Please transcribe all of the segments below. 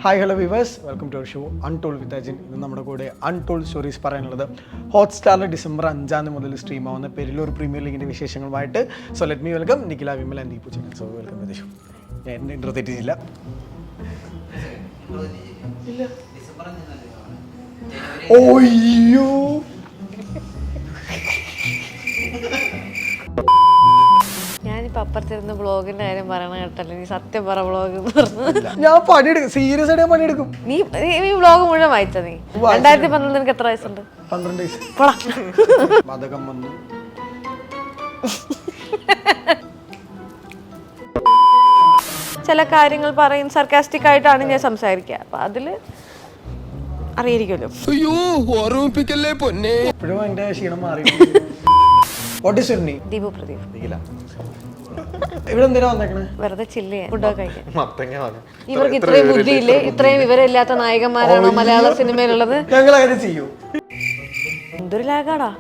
Hi hello viewers, welcome to our show untold with Ajin. ഇന്ന് നമ്മുടെ കൂടെ അൺടോൾഡ് സ്റ്റോറീസ് പറയാനുള്ളത് ഹോട്ട്സ്റ്റാറിൽ December 5 മുതൽ സ്ട്രീം ആവുന്ന പെരിലൂർ പ്രീമിയർ ലീഗിൻ്റെ വിശേഷങ്ങളുമായിട്ട്. So let me welcome Nikhila, Vimal and Deepu ചേട്ടൻ. So welcome with show. ഞാൻ എൻ്റെ ഇൻട്രോ തെറ്റിച്ചില്ല. ഓയ്യോ, ഞാനിപ്പോ അപ്പുറത്തിരുന്ന് ബ്ലോഗിന്റെ കാര്യം പറയണ കേട്ടല്ലേ, നീ സത്യം പറ വ്ളോഗ് പറഞ്ഞു. ഞാൻ പണിയെടുക്കും, സീരിയസ് ആയിട്ട് ഞാൻ പണിയെടുക്കും. നീ വ്ളോഗ് മുഴുവൻ വായിച്ച? നീ 2014 നിനക്ക് എത്ര വയസ്സുണ്ട്? 12 വയസ്സ്. മതകം വന്നു. ചില കാര്യങ്ങൾ പറയും, സർക്കാസ്റ്റിക് ആയിട്ടാണ് ഞാൻ സംസാരിക്കുക. അപ്പൊ അതില് അറിയിരിക്കുമല്ലോ. ഇപ്പോഴും എന്റെ ക്ഷീണം മാറി. What is your name? Deepu Pradeep. ഇവിടെ എന്തിനാ വന്നേക്കണേ? വെറുതെ ചില്ല് ചെയ്യാൻ, ഫുഡൊക്കെ കഴിക്കാൻ. ഇവർക്ക് ഇത്രയും ബുദ്ധിയില്ലേ? ഇത്രയും വിവരമില്ലാത്ത നായകന്മാരാണോ മലയാള സിനിമയിലുള്ളത്? ഞങ്ങൾ അങ്ങനെ ചെയ്യും. എന്തൊരു ലാഗാടാ,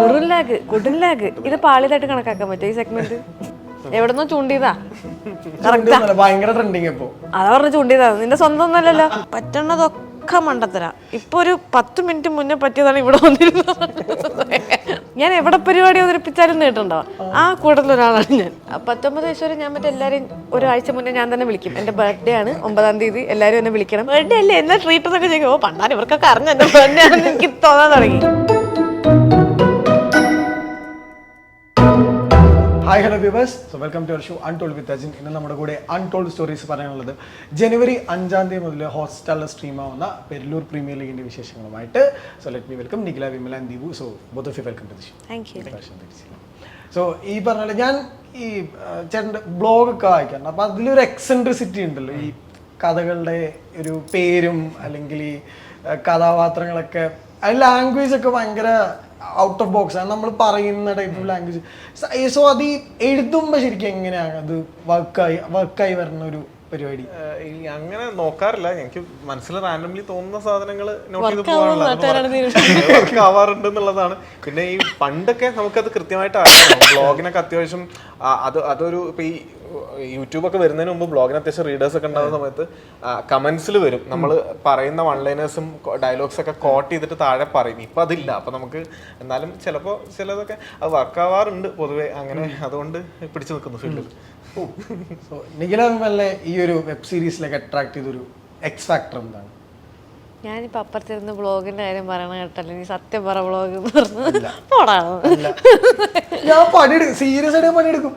വെറും ലാഗ്, കൊടും ലാഗ്. ഇത് പാളിയതായിട്ട് കണക്കാക്കാൻ പറ്റും ഈ സെഗ്മെന്റ്? എവിടെന്നോ ചൂണ്ടിയതാ. ഭയങ്കര ട്രെൻഡിങ് ഇപ്പോ. അതാ പറഞ്ഞ ചൂണ്ടിയതാ, നിന്റെ സ്വന്തം ഒന്നല്ലല്ലോ. പറ്റണതൊക്കെ മണ്ടത്തരാ. ഇപ്പൊ ഒരു 10 മിനിറ്റ് മുന്നേ പറ്റിയതാണ് ഇവിടെ വന്നിരുന്നത്. ഞാൻ എവിടെ പരിപാടി അവതരിപ്പിച്ചാലും നേട്ടുണ്ടോ? ആ കൂട്ടത്തിലൊരാളാണ് ഞാൻ. 19 വയസ്സ് വരെ ഞാൻ എല്ലാവരും ഒരാഴ്ച മുന്നേ ഞാൻ തന്നെ വിളിക്കും. എന്റെ ബർത്ത്ഡേ ആണ് 9-ാം തീയതി, എല്ലാവരും എന്നെ വിളിക്കണം. ബർത്ത്ഡേ അല്ലേ, എന്നാ ട്രീറ്റ് എന്നൊക്കെ ചോദിക്കും. ഓ പണ്ടാൻ ഇവർക്കൊക്കെ അറിഞ്ഞ എന്റെ ബർത്ത്ഡേ ആണെന്ന് എനിക്ക് തോന്നാൻ തുടങ്ങി. Hi hello viewers, so welcome to our show untold with Ajin. ഇന്ന് നമ്മുടെ കൂടെ അൺടോൾഡ് സ്റ്റോറീസ് പറയാനുള്ളത് January 5 മുതൽ ഹോട്ട്സ്റ്റാറിൽ സ്ട്രീം ആവുന്ന പെരിലൂർ പ്രീമിയർ ലീഗിൻ്റെ വിശേഷങ്ങളുമായിട്ട്. So let me welcome Nikhila, Vimal and Deepu. So both of you welcome to the show. Thank you. So ഈ പറഞ്ഞ ഞാൻ ഈ ചേട്ടൻ്റെ ബ്ലോഗൊക്കെ വായിക്കാറുണ്ട്. അപ്പോൾ അതിലൊരു എക്സെൻട്രിസിറ്റി ഉണ്ടല്ലോ, ഈ കഥകളുടെ ഒരു പേരും അല്ലെങ്കിൽ ഈ കഥാപാത്രങ്ങളൊക്കെ, അത് ലാംഗ്വേജ് ഒക്കെ ഭയങ്കര ഔട്ട് ഓഫ് ബോക്സ് ആണ്, നമ്മൾ പറയുന്ന ടൈപ്പ് ഓഫ് ലാംഗ്വേജ്. സോ അത് ഈ എഴുതുമ്പോൾ ശരിക്കും എങ്ങനെയാണ് അത് വർക്കായി വരുന്ന ഒരു പരിപാടി? അങ്ങനെ നോക്കാറില്ല. എനിക്ക് മനസ്സിൽ റാൻഡംലി തോന്നുന്ന സാധനങ്ങൾ നോട്ട് ചെയ്ത് പോകാറുണ്ട് എന്നുള്ളതാണ്. പിന്നെ ഈ പണ്ടൊക്കെ നമുക്കത് കൃത്യമായിട്ട് അറിയാം. ബ്ലോഗിനൊക്കെ അത്യാവശ്യം അതൊരു ഇപ്പൊ ഈ യൂട്യൂബൊക്കെ വരുന്നതിന് മുമ്പ് ബ്ലോഗിന് അത്യാവശ്യം റീഡേഴ്സ് ഒക്കെ ഉണ്ടാകുന്ന സമയത്ത് കമന്റ്സിൽ വരും, നമ്മൾ പറയുന്ന വൺലൈനേഴ്സും ഡയലോഗ്സ് ഒക്കെ കോട്ട് ചെയ്തിട്ട് താഴെ പറയും. ഇപ്പൊ അതില്ല. അപ്പൊ നമുക്ക് എന്നാലും ചിലപ്പോൾ ചിലതൊക്കെ അത് വർക്കാവാറുണ്ട് പൊതുവെ. അങ്ങനെ അതുകൊണ്ട് പിടിച്ചു നിൽക്കുന്നു ഫീൽഡിൽ. സോ നിഖില വിമലിനെ ഈ ഒരു വെബ് സീരീസിലേക്ക് അട്രാക്ട് ചെയ്തൊരു എക്സ് ഫാക്ടർ എന്താണ്? ഞാനിപ്പോ അപ്പുറത്തിരുന്ന് ബ്ലോഗിന്റെ കാര്യം പറയണ കേട്ടല്ലേ, നീ സത്യം പറ വ്ളോഗ് പറഞ്ഞു. ഞാൻ പണിയെടുക്കും, സീരിയസ് ആയിട്ട് പണിയെടുക്കും.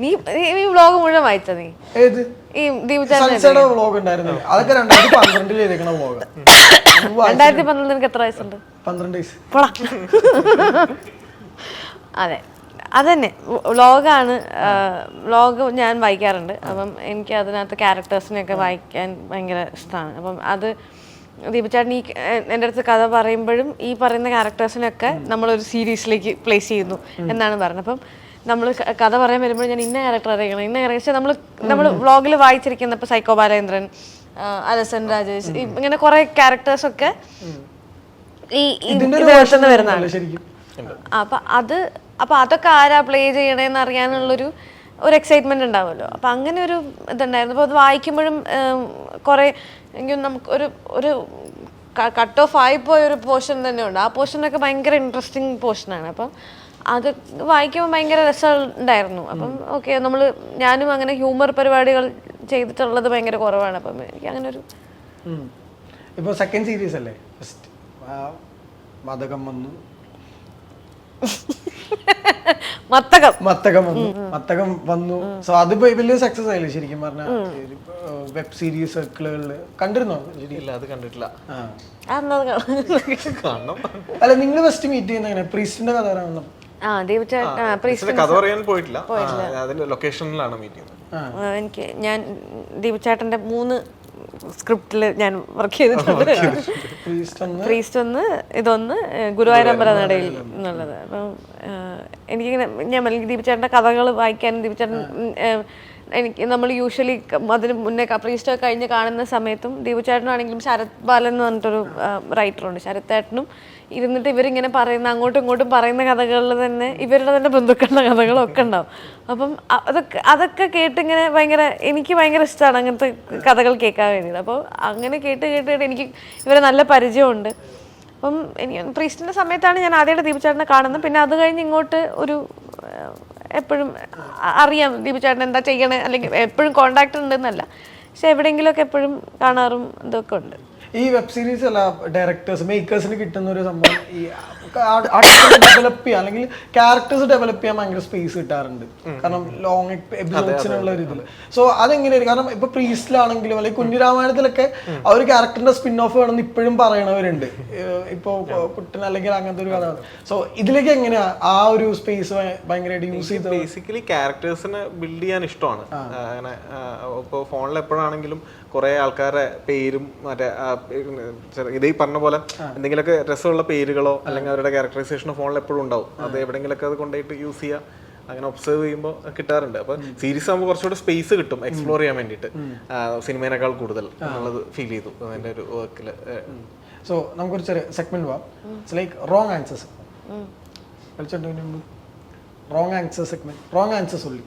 നീ വ്ളോഗ് മുഴുവൻ വായിച്ച? നീ ഏത് ഈ ദീപചാരന്റെ വ്ളോഗ് ഉണ്ടായിരുന്നു? അതൊക്കെ 2012 ചെയ്തേക്കണ വ്ളോഗ്. 2014 നിനക്ക് എത്ര വയസ്സുണ്ട്? 12 വയസ്സ്. അതെ, അതന്നെ വ്ളോഗാണ്. വ്ളോഗ് ഞാൻ വായിക്കാറുണ്ട്. അപ്പം എനിക്ക് അതിനകത്ത് ക്യാരക്ടേഴ്സിനെയൊക്കെ വായിക്കാൻ ഭയങ്കര ഇഷ്ടമാണ്. അപ്പം അത് ദീപചാട്ടൻ ഈ എൻ്റെ അടുത്ത് കഥ പറയുമ്പോഴും ഈ പറയുന്ന ക്യാരക്ടേഴ്സിനൊക്കെ നമ്മളൊരു സീരീസിലേക്ക് പ്ലേസ് ചെയ്യുന്നു എന്നാണ് പറഞ്ഞത്. അപ്പം നമ്മൾ കഥ പറയാൻ വരുമ്പോൾ ഞാൻ ഇന്ന ക്യാരക്ടർ അറിയിക്കണം, ഇന്ന ക്യാരക്ടർ നമ്മൾ വ്ളോഗിൽ വായിച്ചിരിക്കുന്ന ഇപ്പോൾ സൈക്കോ ബാലേന്ദ്രൻ, അലസൻ രാജേഷ്, ഇങ്ങനെ കുറെ ക്യാരക്ടേഴ്സൊക്കെ ഈ ഇതിനകത്തുനിന്ന് വരുന്നതാണ്. അപ്പൊ അതൊക്കെ ആരാ പ്ലേ ചെയ്യണേന്ന് അറിയാനുള്ളൊരു എക്സൈറ്റ്മെന്റ് ഉണ്ടാവുമല്ലോ. അപ്പൊ അങ്ങനെ ഒരു ഇതുണ്ടായിരുന്നു. അപ്പോൾ അത് വായിക്കുമ്പോഴും കുറെ എനിക്ക് നമുക്ക് ഒരു കട്ട് ഓഫ് ആയിപ്പോയ ഒരു പോർഷൻ തന്നെ ഉണ്ട്. ആ പോർഷനൊക്കെ ഭയങ്കര ഇൻട്രസ്റ്റിംഗ് പോർഷനാണ്. അപ്പം അത് വായിക്കുമ്പോൾ ഭയങ്കര രസമുണ്ടായിരുന്നു. അപ്പം ഓക്കെ, ഞാനും അങ്ങനെ ഹ്യൂമർ പരിപാടികൾ ചെയ്തിട്ടുള്ളത് ഭയങ്കര കുറവാണ്. അപ്പം എനിക്ക് അങ്ങനെ ഒരു ഇപ്പോൾ സെക്കൻഡ് സീരീസ് അല്ലേ, മതകം വന്നു, മത്തകം വന്നു. സോ അത് വലിയ സക്സസ് ആയില്ലേ ശരിക്കും പറഞ്ഞ വെബ് സീരീസ് സർക്കിളുകളിൽ? കണ്ടിരുന്നോ? ഇല്ല, അത് കണ്ടിട്ടില്ല. അല്ല, നിങ്ങൾ ഫസ്റ്റ് മീറ്റ് ചെയ്യുന്ന എങ്ങനെ? പ്രീസ്റ്റിന്റെ കഥ പറയാൻ കഥ പറയാൻ പോയിട്ടില്ല, അതിന്റെ ലൊക്കേഷനിലാണ് മീറ്റ് ചെയ്യുന്നത്. ഞാൻ ദീപചേട്ടന്റെ 3 സ്ക്രിപ്റ്റിൽ ഞാൻ വർക്ക് ചെയ്തിട്ടുണ്ട്. പ്രീസ്റ്റ് ഒന്ന്, ഇതൊന്ന് ഗുരുവായൂരമ്പലനടയിൽ എന്നുള്ളത്. അപ്പം എനിക്കിങ്ങനെ ഞാൻ ദീപചേട്ടൻ്റെ കഥകൾ വായിക്കാനും ദീപചേട്ടൻ എനിക്ക് നമ്മൾ യൂഷ്വലി അതിന് മുന്നേ പ്രീസ്റ്റ് ഒക്കെ കഴിഞ്ഞ് കാണുന്ന സമയത്തും ദീപു ചേട്ടനാണെങ്കിലും ശരത് ബാലൻ എന്ന് പറഞ്ഞിട്ടൊരു റൈറ്ററുണ്ട്, ശരത് ചേട്ടനും ഇരുന്നിട്ട് ഇവരിങ്ങനെ പറയുന്ന അങ്ങോട്ടും ഇങ്ങോട്ടും പറയുന്ന കഥകളിൽ തന്നെ ഇവരുടെ തന്നെ ബന്ധുക്കളുടെ കഥകളൊക്കെ ഉണ്ടാവും. അപ്പം അതൊക്കെ കേട്ടിങ്ങനെ എനിക്ക് ഭയങ്കര ഇഷ്ടമാണ് അങ്ങനത്തെ കഥകൾ കേൾക്കാൻ വേണ്ടിയിട്ട്. അപ്പോൾ അങ്ങനെ കേട്ട് എനിക്ക് ഇവരെ നല്ല പരിചയമുണ്ട്. അപ്പം എനിക്ക് പ്രീസ്റ്റിൻ്റെ സമയത്താണ് ഞാൻ ആദ്യമായിട്ട് ദീപു ചേട്ടനെ കാണുന്നത്. പിന്നെ അത് കഴിഞ്ഞ് ഇങ്ങോട്ട് ഒരു എപ്പോഴും അറിയാം ദീപു ചേട്ടൻ എന്താ ചെയ്യണേ, അല്ലെങ്കിൽ എപ്പോഴും കോണ്ടാക്ട് ഉണ്ടെന്നല്ല, പക്ഷെ എവിടെയെങ്കിലുമൊക്കെ എപ്പോഴും കാണാറും ഇതൊക്കെ ഉണ്ട്. ഈ വെബ് സീരീസ് അല്ല ഡയറക്ടേഴ്സ് മേക്കേഴ്സിന് കിട്ടുന്ന ഒരു സംഭവം ഈ ഡെവലപ്പ് ചെയ്യാൻ അല്ലെങ്കിൽ ക്യാരക്ടേഴ്സ് ഡെവലപ്പ് ചെയ്യാൻ ഭയങ്കര സ്പേസ് കിട്ടാറുണ്ട്. കാരണം ലോങ് എപ്പിസോഡ്സിനുള്ള ഒരു ഇതിൽ. സോ അതെങ്ങനെയായിരിക്കും? കാരണം ഇപ്പൊ പ്രീസ്റ്റിലാണെങ്കിലും അല്ലെങ്കിൽ കുഞ്ഞിരാമായണത്തിലൊക്കെ ആ ഒരു ക്യാരക്ടറിന്റെ സ്പിൻ ഓഫ് വേണമെന്ന് ഇപ്പോഴും പറയണവരുണ്ട്. ഇപ്പൊ കുട്ടൻ അല്ലെങ്കിൽ അങ്ങനത്തെ ഒരു കഥ. സോ ഇതിലേക്ക് എങ്ങനെയാ ആ ഒരു സ്പേസ് ഭയങ്കരമായിട്ട് യൂസ് ചെയ്ത്? ബേസിക്കലി ക്യാരക്ടേഴ്സിനെ ബിൽഡ് ചെയ്യാൻ ഇഷ്ടമാണ്. അങ്ങനെ ഇപ്പോൾ ഫോണിൽ എപ്പോഴാണെങ്കിലും കുറെ ആൾക്കാരുടെ പേരും മറ്റേ ഇതേ പറഞ്ഞ പോലെ എന്തെങ്കിലുമൊക്കെ രസമുള്ള പേരുകളോ അല്ലെങ്കിൽ അവരുടെ ക്യാരക്ടറൈസേഷനോ ഫോണിൽ എപ്പോഴും ഉണ്ടാവും. അത് എവിടെയെങ്കിലൊക്കെ അത് കൊണ്ടുപോയിട്ട് യൂസ് ചെയ്യുക, അങ്ങനെ ഒബ്സർവ് ചെയ്യുമ്പോൾ കിട്ടാറുണ്ട്. അപ്പൊ സീരീസ് ആകുമ്പോൾ കുറച്ചുകൂടെ സ്പേസ് കിട്ടും എക്സ്പ്ലോർ ചെയ്യാൻ വേണ്ടിയിട്ട്, സിനിമേനേക്കാൾ കൂടുതൽ എന്നുള്ളത് ഫീൽ ചെയ്തു അതിന്റെ ഒരു വർക്കിൽ. സോ നമുക്കൊരു ചെറിയ സെഗ്മെന്റ് പോവാം. It's like wrong answers. Wrong answer segment. Wrong answers ഉള്ളി.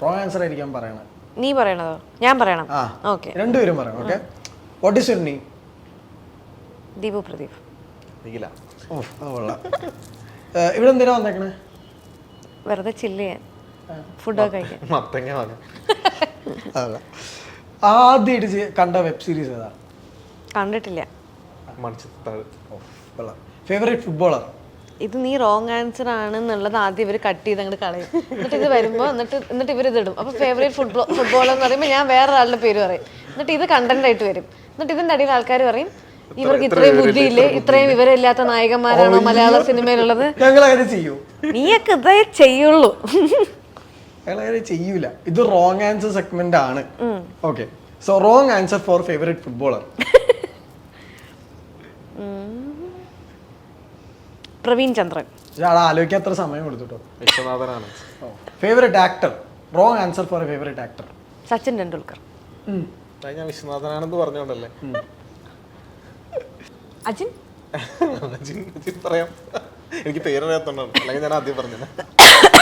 റോങ് ആൻസർ ആയിരിക്കാൻ പറയണത്. നീ പറയണതോ ഞാൻ പറയണം? ഓക്കെ, രണ്ടുപേരും പറയണം. Okay, what is your name? Deepu Pradeep. ഇവിടെ എന്തിനാ വന്നേക്കണേ? വെറുതെ ചില്ല് ചെയ്യാൻ, ഫുഡൊക്കെ കഴിക്കാൻ. ആദ്യമായിട്ട് കണ്ട വെബ് സീരീസ് ഏതാ? കണ്ടിട്ടില്ല. Favourite footballer? ഇത് നീ റോങ് ആൻസർ ആണെന്നുള്ളത് ആദ്യം ഇവർ കട്ട് ചെയ്ത് അങ്ങോട്ട് കളയും. എന്നിട്ട് ഇത് വരുമ്പോൾ എന്നിട്ട് ഇവർ ഇതിടും. അപ്പോൾ ഫേവറേറ്റ് ഫുട്ബോളർ എന്ന് പറയുമ്പോൾ ഞാൻ വേറൊരാളുടെ പേര് പറയും. എന്നിട്ട് ഇത് കണ്ടന്റ് ആയിട്ട് വരും. എന്നിട്ട് ഇതിൻ്റെ അടിയിൽ ആൾക്കാർ പറയും ഇവർക്ക് ഇത്രയും ബുദ്ധിയില്ലേ, ഇത്രയും വിവരമില്ലാത്ത നായകന്മാരാണോ മലയാള സിനിമയിലുള്ളത്. നീയൊക്കെ ഇതേ ചെയ്യുള്ളൂ. ചെയ്യൂല. ഇത് റോങ് ആൻസർ സെഗ്മെന്റ് ആണ്. Okay, so wrong answer for favourite footballer? Praveen Chandran. ആലോചിക്കാൻ അത്ര സമയം കൊടുത്തിട്ടോ. വിശ്വനാഥനാണ്. Favourite actor? Wrong answer for favourite actor? Sachin Tendulkar. ഞാൻ വിശ്വനാഥനാണെന്ന് പറഞ്ഞോണ്ടല്ലേ. അജിൻ പറയാം, എനിക്ക് പേരറിയാത്തോണ്ടാണ്, അല്ലെങ്കിൽ ഞാൻ ആദ്യം പറഞ്ഞത്.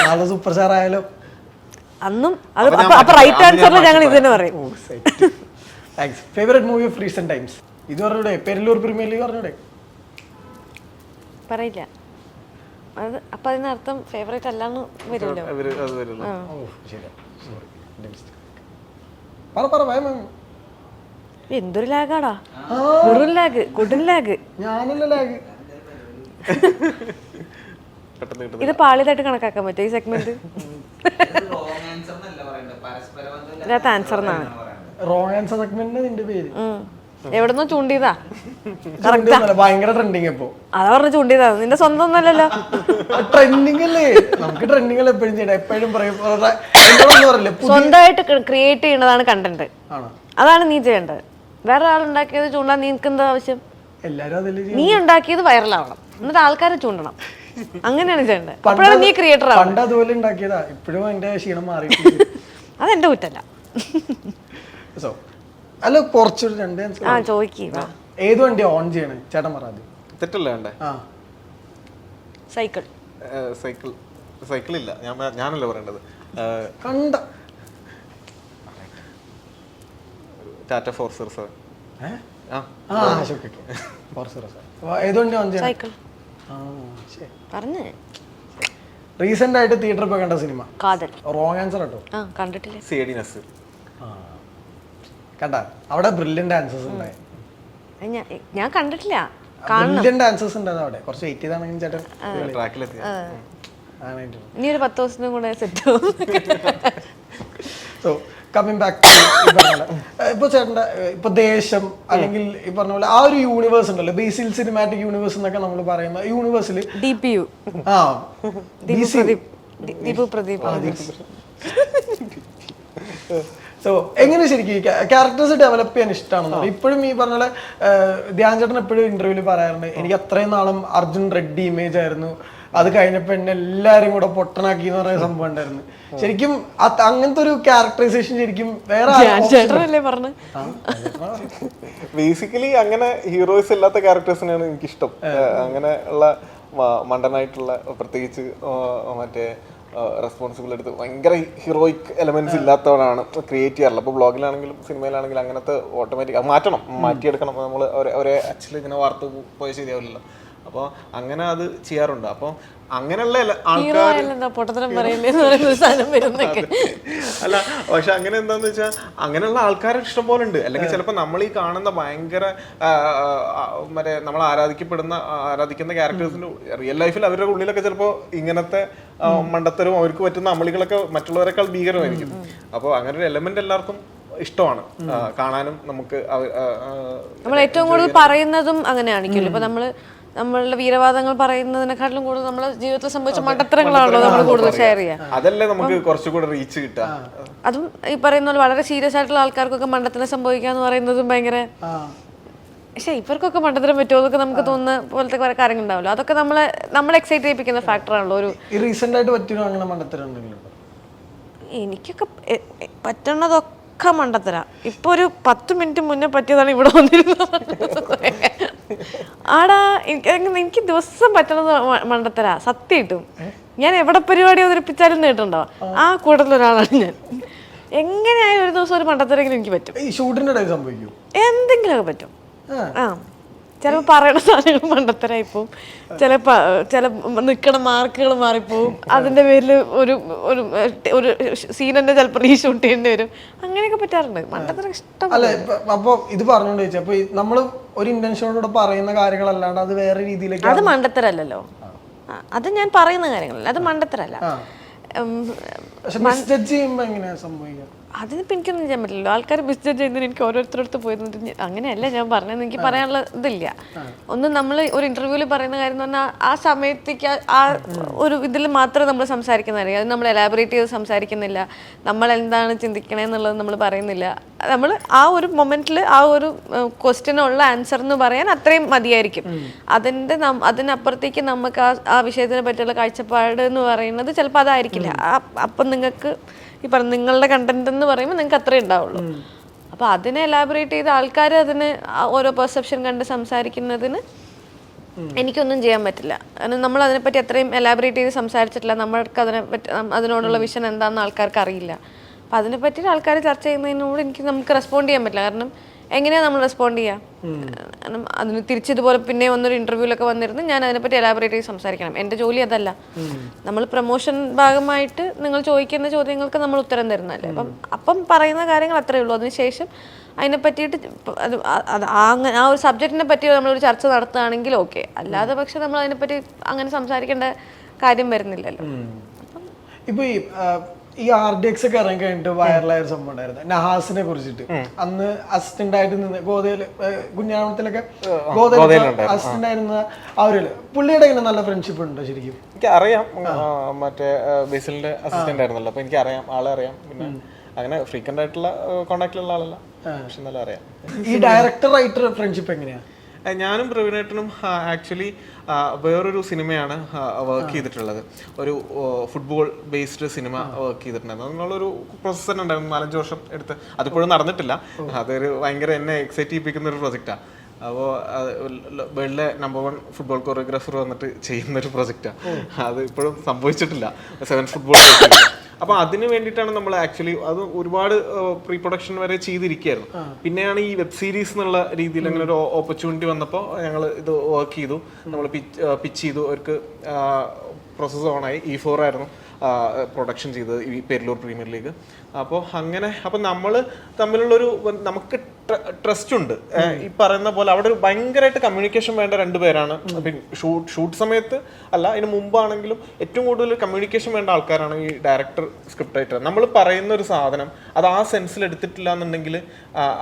നാളെ സൂപ്പർ സ്റ്റാർ ആയാലോ? അന്നും അപ്പൊ റൈറ്റ് ആൻസറിൽ ഞങ്ങൾ ഇത് തന്നെ പറയും. Favourite movie of recent times? ഇത് പറഞ്ഞൂടെ? പെരല്ലൂർ പ്രീമിയർ ലീഗ് പറഞ്ഞൂടെ? പറയില്ല. അത് അപ്പൊ അതിനർത്ഥം ഫേവറേറ്റ് അല്ലാന്ന് വരുമല്ലോ. എന്തൊരു ലാഗാടാ, കൊടുൻ ലാഗ്. ഞാനല്ല ലാഗ്. ഇത് പാളിയതായിട്ട് കണക്കാക്കാൻ പറ്റും ഈ സെഗ്മെന്റ്? ഇതിനകത്ത് ആൻസർ എന്നാണ്. റോങ് ആൻസർ സെഗ്മെന്റ് നിന്റെ പേര് എവിടെന്നോ ചൂണ്ടിയതാ. ഭയങ്കര ട്രെൻഡിങ്. ഇപ്പൊ അതാ പറഞ്ഞ ചൂണ്ടിയതാ, നിന്റെ സ്വന്തം ഒന്നല്ലല്ലോ. ട്രെൻഡിങ് അല്ലേ? നമുക്ക് ട്രെൻഡിങ് അല്ല എപ്പോഴും ചെയ്യണം. എപ്പോഴും സ്വന്തമായിട്ട് ക്രിയേറ്റ് ചെയ്യുന്നതാണ് കണ്ടന്റ്. അതാണ് നീ ചെയ്യേണ്ടത്. വേറെ ആളുണ്ടാക്കിയത് ചൂണ്ടാൻ നിനക്ക് എന്താ ആവശ്യം? നീ ഉണ്ടാക്കിയത് വൈറലാവണം, എന്നിട്ട് ആൾക്കാരെ ചൂണ്ടണം. അങ്ങനെയാണ് ചെയ്യേണ്ടത്. അപ്പോഴാണ് നീ ക്രിയേറ്റർ ആവണം. പണ്ട് അതുപോലെ ഉണ്ടാക്കിയതാ, ഇപ്പോഴും അതിന്റെ ക്ഷീണം മാറി. അതെന്റെ കുറ്റല്ല. അല്ല, കുറച്ചൊരു രണ്ട് ചോദിക്കുക. ഏത് വണ്ടി ഓൺ ചെയ്യണേ ചേട്ടൻ പറയാതെ? തെറ്റല്ലേ വേണ്ടേ? സൈക്കിൾ. സൈക്കിൾ ഇല്ല, ഞാനല്ലേ പറയേണ്ടത്. കണ്ട ടാറ്റ 407. ഏത് വണ്ടി ഓൺ ചെയ്യണം? സൈക്കിൾ. പറഞ്ഞേ. റീസെന്റ് ആയിട്ട് തിയേറ്ററിൽ പോയി കണ്ട സിനിമ? കാതൽ. റോങ് ആൻസർ കേട്ടോ. കണ്ടിട്ടില്ല. സിഐഡി നസീർ. കണ്ട, അവിടെ ബ്രില്യന്റ് ആൻസേഴ്സ് ഉണ്ടായി. ഞാൻ കണ്ടിട്ടില്ല. ബ്രില്യന്റ് ആൻസേഴ്സ് ഉണ്ട് അവിടെ. കുറച്ച് വെയിറ്റ് ചെയ്താണെങ്കിൽ ചേട്ടൻ ട്രാക്കിലെത്തി. ഇനി ഒരു 10 ദിവസത്തിനും കൂടെ സെറ്റ്. സോ കമ്മിങ് ബാക്ക് ഇപ്പൊ ചേട്ടൻ്റെ ഇപ്പൊ ദേശം അല്ലെങ്കിൽ ഈ പറഞ്ഞ പോലെ ആ ഒരു യൂണിവേഴ്സ് ഉണ്ടല്ലോ, ബേസിൽ സിനിമാറ്റിക് യൂണിവേഴ്സ് എന്നൊക്കെ നമ്മൾ പറയുന്ന യൂണിവേഴ്സിൽ DPU ദീപു പ്രദീപ്. സോ എങ്ങനെ ശരിക്കും ക്യാരക്ടേഴ്സ് ഡെവലപ്പ് ചെയ്യാൻ ഇഷ്ടമാണെന്നോ? ഇപ്പോഴും ഈ പറഞ്ഞ പോലെ ധ്യാൻ ചേട്ടൻ എപ്പോഴും ഇന്റർവ്യൂവിൽ പറയാറുണ്ട്, എനിക്ക് അത്രയും നാളും അർജുൻ റെഡ്ഡി ഇമേജ് ആയിരുന്നു അത് കഴിഞ്ഞപ്പോ എന്നെ എല്ലാരും കൂടെ പൊട്ടനാക്കി എന്ന് പറയുന്ന സംഭവം ഉണ്ടായിരുന്നു. ശരിക്കും അങ്ങനത്തെ ഒരു ക്യാരക്ടറൈസേഷൻ ശരിക്കും വേറെ ചേട്ടനല്ലേ പറഞ്ഞു. ബേസിക്കലി അങ്ങനെ ഹീറോയിസ് ഇല്ലാത്ത ക്യാരക്ടേഴ്സിനാണ് എനിക്കിഷ്ടം. അങ്ങനെ ഉള്ള മണ്ടനായിട്ടുള്ള, പ്രത്യേകിച്ച് മറ്റേ റെസ്പോൺസിബിൾ എടുത്ത് ഭയങ്കര ഹീറോയിക് എലമെന്റ്സ് ഇല്ലാത്തവരാണ് ക്രിയേറ്റ് ചെയ്യാറുള്ളത്. അപ്പോൾ ബ്ലോഗിലാണെങ്കിലും സിനിമയിലാണെങ്കിലും അങ്ങനത്തെ ഓട്ടോമാറ്റിക് മാറ്റിയെടുക്കണം. നമ്മൾ ഒരേ ആക്ച്വലി ഇങ്ങനെ വാർത്ത പോയ ശരിയാവില്ലല്ലോ. അപ്പോൾ അങ്ങനെ അത് ചെയ്യാറുണ്ട്. അപ്പോൾ അങ്ങനെയുള്ള ആൾക്കാർ അല്ല, പക്ഷെ അങ്ങനെ എന്താന്ന് വെച്ചാൽ അങ്ങനെയുള്ള ആൾക്കാർ ഇഷ്ടം പോലെ ഉണ്ട്. അല്ലെങ്കിൽ ചിലപ്പോൾ നമ്മൾ ഈ കാണുന്ന ഭയങ്കര മറ്റേ നമ്മൾ ആരാധിക്കുന്ന ക്യാരക്ടേഴ്സിന്റെ റിയൽ ലൈഫിൽ അവരുടെ ഉള്ളിലൊക്കെ ചിലപ്പോൾ ഇങ്ങനത്തെ മണ്ടത്തരവും അവർക്ക് പറ്റുന്ന അമളികളൊക്കെ മറ്റുള്ളവരെക്കാൾ ഭീകരമായിരിക്കും. അപ്പോൾ അങ്ങനെ ഒരു എലമെന്റ് എല്ലാവർക്കും ഇഷ്ടമാണ് കാണാനും. നമുക്ക് നമ്മൾ ഏറ്റവും കൂടുതൽ പറയുന്നതും അങ്ങനെയാണെങ്കിലും ഇപ്പൊ നമ്മളുടെ വീരവാദങ്ങൾ പറയുന്നതിനെക്കാട്ടിലും കൂടുതൽ നമ്മുടെ ജീവിതത്തിൽ സംഭവിച്ച മണ്ടത്തരങ്ങളാണല്ലോ നമ്മൾ കൂടുതൽ ഷെയർ ചെയ്യുക. അതല്ലേ നമുക്ക് കുറച്ചുകൂടെ റീച്ച് കിട്ടുക. അതും ഈ പറയുന്ന പോലെ വളരെ സീരിയസ് ആയിട്ടുള്ള ആൾക്കാർക്കൊക്കെ മണ്ടത്തരം സംഭവിക്കുക എന്ന് പറയുന്നതും ഭയങ്കര, പക്ഷെ ഇവർക്കൊക്കെ മണ്ടത്തരം പറ്റുമോ എന്നൊക്കെ നമുക്ക് തോന്നുന്ന പോലത്തെ കുറെ കാര്യങ്ങൾ ഉണ്ടാവല്ലോ. അതൊക്കെ നമ്മളെ എക്സൈറ്റ് ചെയ്യിപ്പിക്കുന്ന ഫാക്ടറാണല്ലോ. ഒരു റീസെന്റ് ആയിട്ട് പറ്റുമോ അങ്ങനെ മണ്ടത്തരം? എനിക്കൊക്കെ പറ്റുന്നതൊക്കെ മണ്ടത്തര. ഇപ്പൊ ഒരു 10 മിനിറ്റ് മുന്നേ പറ്റിയതാണ് ഇവിടെ വന്നിരുന്നത്. ആടാ എനിക്ക് ദിവസം പറ്റണത് മണ്ടത്തര സത്യമായിട്ടും. ഞാൻ എവിടെ പരിപാടി അവതരിപ്പിച്ചാലും നേട്ടുണ്ടോ ആ കൂട്ടത്തിലൊരാളാണ് ഞാൻ. എങ്ങനെയായാലും ഒരു ദിവസം ഒരു മണ്ടത്തരെങ്കിലും എനിക്ക് പറ്റും. എന്തെങ്കിലുമൊക്കെ പറ്റും. ചിലപ്പോൾ പറയണ സാധനങ്ങൾ മണ്ടത്തരായിപ്പോവും, ചില നിൽക്കണ മാർക്കുകൾ മാറിപ്പോവും, അതിന്റെ പേരിൽ ഒരു സീൻ തന്നെ ചിലപ്പോൾ റീഷൂട്ട് ചെയ്യേണ്ടി വരും. അങ്ങനെയൊക്കെ പറ്റാറുണ്ട്. മണ്ടത്തരം ഇഷ്ടം. അല്ല, അപ്പൊ ഇത് പറഞ്ഞോണ്ട് ചോദിച്ചാൽ അപ്പൊ നമ്മള് ഒരു ഇന്റൻഷനോട് പറയുന്ന കാര്യങ്ങളല്ലാണ്ട് അത് വേറെ രീതിയിലേക്ക്, അത് മണ്ടത്തരല്ലോ. അത് ഞാൻ പറയുന്ന കാര്യങ്ങളല്ല, അത് മണ്ടത്തരല്ല. അതിനിപ്പോൾ എനിക്കൊന്നും ചെയ്യാൻ പറ്റില്ലല്ലോ. ആൾക്കാർ ബിസിനസ് ചെയ്യുന്നതിന് എനിക്ക് ഓരോരുത്തരടുത്ത് പോയിരുന്നിട്ട് അങ്ങനെയല്ല ഞാൻ പറഞ്ഞതെന്ന് എനിക്ക് പറയാനുള്ള ഇതില്ല. ഒന്ന് നമ്മൾ ഒരു ഇന്റർവ്യൂവിൽ പറയുന്ന കാര്യം എന്ന് പറഞ്ഞാൽ ആ സമയത്തേക്ക് ആ ഒരു ഇതിൽ മാത്രമേ നമ്മൾ സംസാരിക്കുന്നതായിരിക്കും. അത് നമ്മൾ എലാബറേറ്റ് ചെയ്ത് സംസാരിക്കുന്നില്ല. നമ്മൾ എന്താണ് ചിന്തിക്കണേന്നുള്ളത് നമ്മൾ പറയുന്നില്ല. നമ്മൾ ആ ഒരു മൊമെന്റിൽ ആ ഒരു ക്വസ്റ്റ്യനുള്ള ആൻസർ എന്ന് പറയാൻ അത്രയും മതിയായിരിക്കും. അതിനപ്പുറത്തേക്ക് നമുക്ക് ആ വിഷയത്തിനെ പറ്റിയുള്ള കാഴ്ചപ്പാട് എന്ന് പറയുന്നത് ചിലപ്പോൾ അതായിരിക്കില്ല. അപ്പം നിങ്ങൾക്ക് ഈ പറഞ്ഞ നിങ്ങളുടെ കണ്ടന്റ് എന്ന് പറയുമ്പോൾ നിങ്ങൾക്ക് അത്രേ ഉണ്ടാവുള്ളൂ. അപ്പോൾ അതിനെ എലാബറേറ്റ് ചെയ്ത് ആൾക്കാർ അതിന് ഓരോ പെർസെപ്ഷൻ കണ്ട് സംസാരിക്കുന്നതിന് എനിക്കൊന്നും ചെയ്യാൻ പറ്റില്ല. കാരണം നമ്മൾ അതിനെപ്പറ്റി അത്രയും എലാബറേറ്റ് ചെയ്ത് സംസാരിച്ചിട്ടില്ല. നമ്മൾക്ക് അതിനോടുള്ള വിഷൻ എന്താണെന്ന് ആൾക്കാർക്ക് അറിയില്ല. അപ്പം അതിനെപ്പറ്റി ആൾക്കാർ ചർച്ച ചെയ്യുന്നതിനോട് നമുക്ക് റെസ്പോണ്ട് ചെയ്യാൻ പറ്റില്ല. കാരണം എങ്ങനെയാണ് നമ്മൾ റെസ്പോണ്ട് ചെയ്യുക? കാരണം അതിന് തിരിച്ചിതുപോലെ പിന്നെ വന്നൊരു ഇന്റർവ്യൂലൊക്കെ വന്നിരുന്നു ഞാൻ അതിനെപ്പറ്റി എലാബറേറ്റ് ചെയ്ത് സംസാരിക്കണം. എൻ്റെ ജോലി അതല്ല. നമ്മൾ പ്രൊമോഷൻ ഭാഗമായിട്ട് നിങ്ങൾ ചോദിക്കുന്ന ചോദ്യങ്ങൾക്ക് നമ്മൾ ഉത്തരം തരുന്നതല്ലേ. അപ്പം പറയുന്ന കാര്യങ്ങൾ അത്രയേ ഉള്ളൂ. അതിനുശേഷം അതിനെ പറ്റിയിട്ട് ആ ഒരു സബ്ജക്റ്റിനെ പറ്റി നമ്മളൊരു ചർച്ച നടത്തുകയാണെങ്കിൽ ഓക്കെ. അല്ലാതെ പക്ഷെ നമ്മൾ അതിനെപ്പറ്റി അങ്ങനെ സംസാരിക്കേണ്ട കാര്യം വരുന്നില്ലല്ലോ. ഇപ്പൊ ഈ RDX ഒക്കെ ഇറങ്ങി കഴിഞ്ഞിട്ട് വൈറലായ ഒരു സംഭവം ഉണ്ടായിരുന്നു നഹാസിനെ കുറിച്ചിട്ട്. അന്ന് അസിസ്റ്റന്റ് ആയിട്ട് നിന്ന് കുഞ്ഞാമത്തിലൊക്കെ അസിസ്റ്റന്റ് ആയിരുന്ന അവരില് പുള്ളിയുടെ ഇങ്ങനെ നല്ല ഫ്രണ്ട്ഷിപ്പ് ഉണ്ടോ? ശരിക്കും എനിക്ക് അറിയാം. മറ്റേ ബേസിലിന്റെ അസിസ്റ്റന്റ് ആയിരുന്നല്ലോ, അപ്പൊ എനിക്ക് അറിയാം, ആളെ അറിയാം. പിന്നെ അങ്ങനെ ഫ്രീക്വന്റ് ആയിട്ടുള്ള കോണ്ടാക്റ്റിലുള്ള ആളല്ല, പക്ഷെ എന്നാലും അറിയാം. ഈ ഡയറക്ടർ റൈറ്റർ ഫ്രണ്ട്ഷിപ്പ് എങ്ങനെയാ? ഞാനും പ്രവീണേട്ടനും ആക്ച്വലി വേറൊരു സിനിമയാണ് വർക്ക് ചെയ്തിട്ടുള്ളത്. ഒരു ഫുട്ബോൾ ബേസ്ഡ് സിനിമ വർക്ക് ചെയ്തിട്ടുണ്ടായിരുന്നു. അതിനുള്ളൊരു പ്രോസസ്സ് തന്നെ ഉണ്ടായിരുന്നു. 4-5 വർഷം എടുത്ത്. അതിപ്പോഴും നടന്നിട്ടില്ല. അതൊരു ഭയങ്കര എന്നെ എക്സൈറ്റ് ചെയ്യിപ്പിക്കുന്ന ഒരു പ്രൊജക്റ്റാണ്. അപ്പോൾ വേൾഡിലെ നമ്പർ 1 ഫുട്ബോൾ കൊറിയോഗ്രാഫർ വന്നിട്ട് ചെയ്യുന്നൊരു പ്രൊജക്റ്റാണ്. അത് ഇപ്പോഴും സംഭവിച്ചിട്ടില്ല. 7 ഫുട്ബോൾ. അപ്പോൾ അതിന് വേണ്ടിയിട്ടാണ് നമ്മൾ ആക്ച്വലി അത് ഒരുപാട് പ്രീ പ്രൊഡക്ഷൻ വരെ ചെയ്തിരിക്കുകയായിരുന്നു. പിന്നെയാണ് ഈ വെബ് സീരീസ് എന്നുള്ള രീതിയിൽ അങ്ങനെ ഒരു ഓപ്പർച്യൂണിറ്റി വന്നപ്പോൾ ഞങ്ങൾ ഇത് വർക്ക് ചെയ്തു. നമ്മൾ പിച്ച് ചെയ്തു. അവർക്ക് പ്രോസസ്സ് ഓണായി. E4 ആയിരുന്നു പ്രൊഡക്ഷൻ ചെയ്തത്, ഈ പെരിലൂർ പ്രീമിയർ ലീഗ്. അപ്പോൾ നമ്മൾ തമ്മിലുള്ളൊരു നമുക്ക് ട്രസ്റ്റ് ഉണ്ട്. ഈ പറയുന്ന പോലെ അവിടെ ഒരു ഭയങ്കരമായിട്ട് കമ്മ്യൂണിക്കേഷൻ വേണ്ട 2 പേരാണ്. പിന്നെ ഷൂട്ട് സമയത്ത് അല്ല, അതിന് മുമ്പാണെങ്കിലും ഏറ്റവും കൂടുതൽ കമ്മ്യൂണിക്കേഷൻ വേണ്ട ആൾക്കാരാണ് ഈ ഡയറക്ടർ, സ്ക്രിപ്റ്റ് റൈറ്റർ. നമ്മൾ പറയുന്ന ഒരു സാധനം അത് ആ സെൻസിൽ എടുത്തിട്ടില്ല എന്നുണ്ടെങ്കിൽ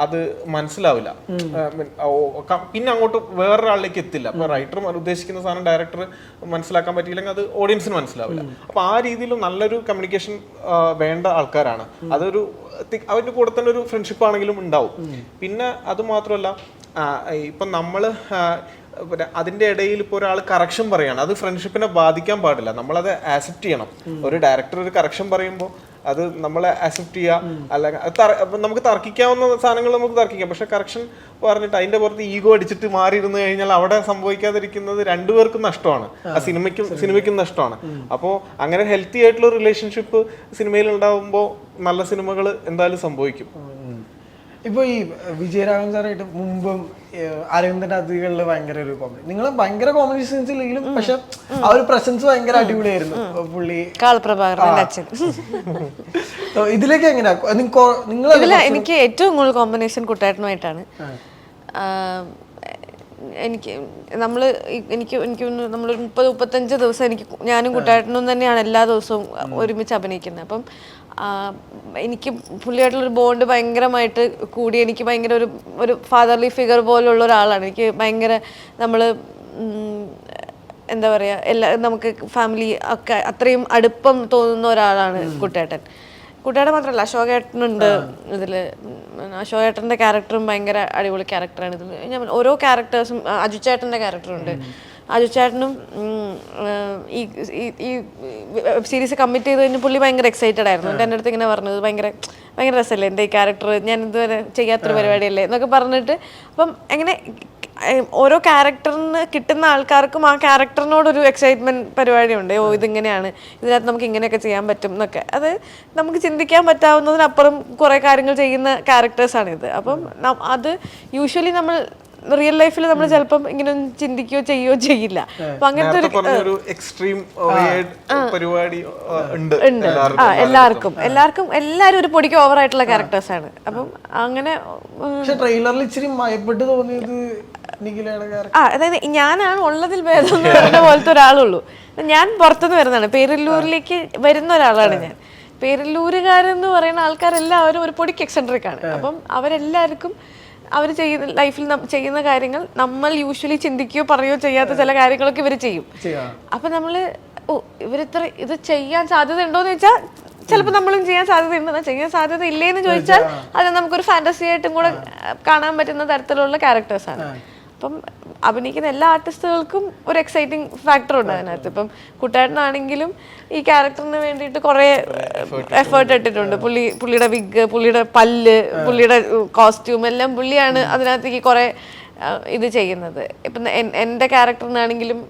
അത് മനസ്സിലാവില്ല. പിന്നെ അങ്ങോട്ട് വേറൊരാളിലേക്ക് എത്തില്ല. അപ്പൊ റൈറ്റർ ഉദ്ദേശിക്കുന്ന സാധനം ഡയറക്ടർ മനസ്സിലാക്കാൻ പറ്റിയില്ലെങ്കിൽ അത് ഓഡിയൻസിന് മനസ്സിലാവില്ല. അപ്പൊ ആ രീതിയിലും നല്ലൊരു കമ്മ്യൂണിക്കേഷൻ വേണ്ട ആൾക്കാരാണ്. അതൊരു അവരുടെ കൂടെ തന്നെ ഒരു ഫ്രണ്ട്ഷിപ്പ് ആണെങ്കിലും ഉണ്ടാവും. പിന്നെ അത് മാത്രമല്ല, ഇപ്പം നമ്മൾ പിന്നെ അതിന്റെ ഇടയിൽ ഇപ്പോൾ ഒരാൾ കറക്ഷൻ പറയാണ്, അത് ഫ്രണ്ട്ഷിപ്പിനെ ബാധിക്കാൻ പാടില്ല, നമ്മളത് ആക്സെപ്റ്റ് ചെയ്യണം. ഒരു ഡയറക്ടർ ഒരു കറക്ഷൻ പറയുമ്പോൾ അത് നമ്മളെ അക്സെപ്റ്റ് ചെയ്യുക. അല്ലെങ്കിൽ നമുക്ക് തർക്കിക്കാവുന്ന സാധനങ്ങൾ നമുക്ക് തർക്കിക്കാം, പക്ഷെ കറക്ഷൻ പറഞ്ഞിട്ട് അതിന്റെ പുറത്ത് ഈഗോ അടിച്ചിട്ട് മാറിയിരുന്നു കഴിഞ്ഞാൽ അവിടെ സംഭവിക്കാതിരിക്കുന്നത് രണ്ടുപേർക്കും നഷ്ടമാണ്, ആ സിനിമയ്ക്കും നഷ്ടമാണ്. അപ്പോൾ അങ്ങനെ ഹെൽത്തി ആയിട്ടുള്ള റിലേഷൻഷിപ്പ് സിനിമയിൽ ഉണ്ടാവുമ്പോൾ നല്ല സിനിമകൾ എന്തായാലും സംഭവിക്കും. ഇപ്പൊ ഈ വിജയരാഘവൻ സാറായിട്ട് മുമ്പും അരവിന്ദന്റെ അതിഥികളിൽ ഭയങ്കര ഒരു കോമഡി, നിങ്ങൾ ഭയങ്കര കോമഡി സീൻസ് ഇല്ലെങ്കിലും പക്ഷെ ആ ഒരു പ്രസൻസ് ഭയങ്കര അടിപൊളിയായിരുന്നു പുള്ളി. ഇതിലേക്ക് എങ്ങനെയാ നിങ്ങൾ? എനിക്ക് ഏറ്റവും കൂടുതൽ കോമ്പിനേഷൻ കുട്ടേട്ടനുമായിട്ടാണ്. എനിക്ക് നമ്മൾ 30-35 ദിവസം ഞാനും കുട്ടേട്ടനും തന്നെയാണ് എല്ലാ ദിവസവും ഒരുമിച്ച് അഭിനയിക്കുന്നത്. അപ്പം എനിക്ക് പുള്ളിയായിട്ടുള്ളൊരു ബോണ്ട് ഭയങ്കരമായിട്ട് കൂടി. എനിക്ക് ഭയങ്കര ഒരു ഫാദർലി ഫിഗർ പോലുള്ള ഒരാളാണ്. എനിക്ക് ഭയങ്കര എന്താ പറയുക, നമുക്ക് ഫാമിലി ഒക്കെ അത്രയും അടുപ്പം തോന്നുന്ന ഒരാളാണ് കുട്ടേട്ടൻ. കുട്ടേട്ടൻ മാത്രമല്ല, അശോകേട്ടനുണ്ട് ഇതിൽ. അശോകേട്ടൻ്റെ ക്യാരക്ടറും ഭയങ്കര അടിപൊളി ക്യാരക്ടറാണ് ഇതിൽ. ഞാൻ ഓരോ ക്യാരക്ടേഴ്സും, അജുചേട്ടൻ്റെ ക്യാരക്ടറുണ്ട്. അജുചേട്ടനും ഈ വെബ് സീരീസ് കമ്മിറ്റ് ചെയ്ത് കഴിഞ്ഞ് പുള്ളി ഭയങ്കര എക്സൈറ്റഡ് ആയിരുന്നു. എൻ്റെ അടുത്ത് ഇങ്ങനെ പറഞ്ഞത് ഭയങ്കര രസമല്ലേ എൻ്റെ ഈ ക്യാരക്ടർ, ഞാൻ ഇതുവരെ ചെയ്യാത്തൊരു പരിപാടിയല്ലേ എന്നൊക്കെ പറഞ്ഞിട്ട്. അപ്പം എങ്ങനെ ഓരോ ക്യാരക്ടറിന് കിട്ടുന്ന ആൾക്കാർക്കും ആ ക്യാരക്ടറിനോടൊരു എക്സൈറ്റ്മെൻറ്റ് പരിപാടിയുണ്ട്. ഓ ഇതിങ്ങനെയാണ്, ഇതിനകത്ത് നമുക്ക് ഇങ്ങനെയൊക്കെ ചെയ്യാൻ പറ്റും എന്നൊക്കെ. അത് നമുക്ക് ചിന്തിക്കാൻ പറ്റാവുന്നതിനപ്പുറം കുറേ കാര്യങ്ങൾ ചെയ്യുന്ന ക്യാരക്ടേഴ്സാണിത്. അപ്പം അത് യൂഷ്വലി നമ്മൾ റിയൽ ലൈഫിൽ നമ്മൾ ചിലപ്പം ഇങ്ങനെ ചിന്തിക്കുകയോ ചെയ്യുകയോ ചെയ്യില്ല. അപ്പൊ അങ്ങനത്തെ ഒരു എക്സ്ട്രീം പരിപാടി ഉണ്ട് എല്ലാവരും ഒരു പൊടിക്ക് ഓവർ ആയിട്ടുള്ള ക്യാരക്ടേഴ്സാണ്. അപ്പം അങ്ങനെ ട്രെയിലറിൽ ഇച്ചിരി മയപ്പെട്ട് തോന്നിയത് അതായത് ഞാനാണ് ഉള്ളതിൽ ഭേദം എന്ന് പറയുന്ന പോലത്തെ ഒരാളുള്ളൂ. ഞാൻ പുറത്തുനിന്ന് വരുന്നതാണ്, പേരല്ലൂരിലേക്ക് വരുന്ന ഒരാളാണ് ഞാൻ. പേരല്ലൂരുകാരെന്ന് പറയുന്ന ആൾക്കാരെല്ലാവരും ഒരു പൊടിക്ക് എക്സെൻട്രിക് ആണ്. അപ്പം അവരെല്ലാവർക്കും അവർ ലൈഫിൽ ചെയ്യുന്ന കാര്യങ്ങൾ നമ്മൾ യൂഷ്വലി ചിന്തിക്കുകയോ പറയുകയോ ചെയ്യാത്ത ചില കാര്യങ്ങളൊക്കെ ഇവർ ചെയ്യും. അപ്പം നമ്മൾ ഇവരിത്ര ഇത് ചെയ്യാൻ സാധ്യത ഉണ്ടോയെന്ന് ചോദിച്ചാൽ ചിലപ്പോൾ നമ്മളും ചെയ്യാൻ സാധ്യതയുണ്ട്. ചെയ്യാൻ സാധ്യത ഇല്ലേന്ന് ചോദിച്ചാൽ അത് നമുക്കൊരു ഫാന്റസി ആയിട്ടും കൂടെ കാണാൻ പറ്റുന്ന തരത്തിലുള്ള ക്യാരക്ടേഴ്സാണ്. അപ്പം അഭിനയിക്കുന്ന എല്ലാ ആർട്ടിസ്റ്റുകൾക്കും ഒരു എക്സൈറ്റിംഗ് ഫാക്ടർ ഉണ്ട് അതിനകത്ത്. ഇപ്പം കുട്ടേട്ടനാണെങ്കിലും ഈ ക്യാരക്ടറിന് വേണ്ടിയിട്ട് കുറേ എഫേർട്ട് ഇട്ടിട്ടുണ്ട്. പുള്ളിയുടെ വിഗ്, പുള്ളിയുടെ പല്ല്, പുള്ളിയുടെ കോസ്റ്റ്യൂം എല്ലാം പുള്ളിയാണ് അതിനകത്തേക്ക് കുറേ ഇത് ചെയ്യുന്നത്. ഇപ്പം എൻ്റെ ക്യാരക്ടറിനാണെങ്കിലും